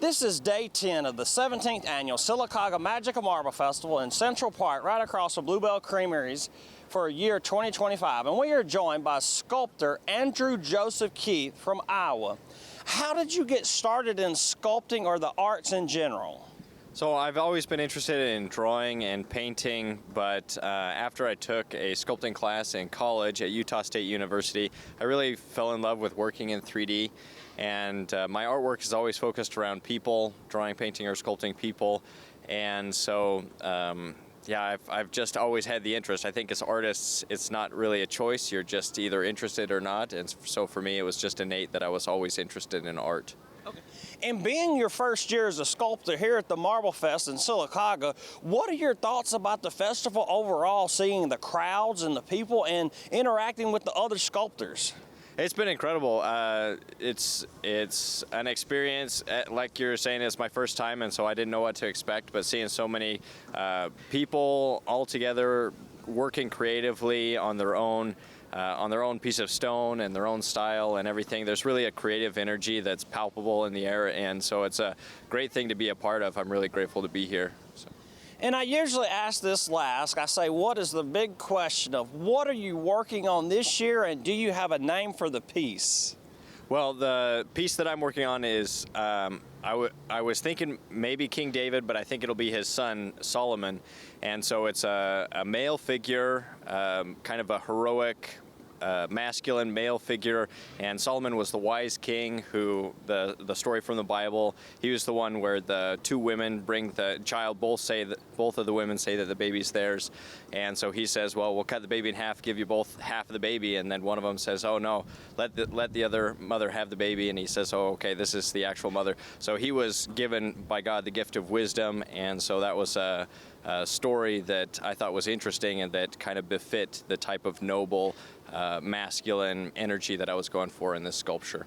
This is day 10 of the 17th annual Sylacauga Magical Marble Festival in Central Park, right across from Bluebell Creameries for year 2025. And we are joined by sculptor Andrew Joseph Keith from Iowa. How did you get started in sculpting or the arts in general? So I've always been interested in drawing and painting, but after I took a sculpting class in college at Utah State University, I really fell in love with working in 3D. And my artwork is always focused around people, drawing, painting, or sculpting people. And so, I've just always had the interest. I think as artists, it's not really a choice. You're just either interested or not. And so for me, it was just innate that I was always interested in art. Okay. And being your first year as a sculptor here at the Marble Fest in Sylacauga, what are your thoughts about the festival overall, seeing the crowds and the people and interacting with the other sculptors? It's been incredible. It's an experience. Like you're saying, it's my first time, and so I didn't know what to expect. But seeing so many people all together working creatively on their own piece of stone and their own style and everything, there's really a creative energy that's palpable in the air, and so it's a great thing to be a part of. I'm really grateful to be here. So. And I usually ask this last. I say, what is the big question of what are you working on this year, and do you have a name for the piece? Well, the piece that I'm working on is, I was thinking maybe King David, but I think it'll be his son, Solomon. And so it's a male figure, kind of a heroic, masculine male figure, and Solomon was the wise king who, the story from the Bible, he was the one where the two women bring the child, both of the women say that the baby's theirs, and so he says, well, we'll cut the baby in half, give you both half of the baby, and then one of them says, oh no, let the other mother have the baby, and he says, oh okay, this is the actual mother. So he was given by God the gift of wisdom, and so that was a story that I thought was interesting and that kind of befit the type of noble, masculine energy that I was going for in this sculpture.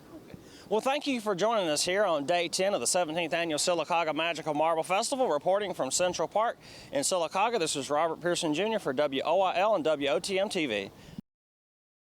Well, thank you for joining us here on day 10 of the 17th annual Sylacauga Magical Marble Festival. Reporting from Central Park in Sylacauga, this is Robert Pearson Jr. for WOIL and WOTM TV.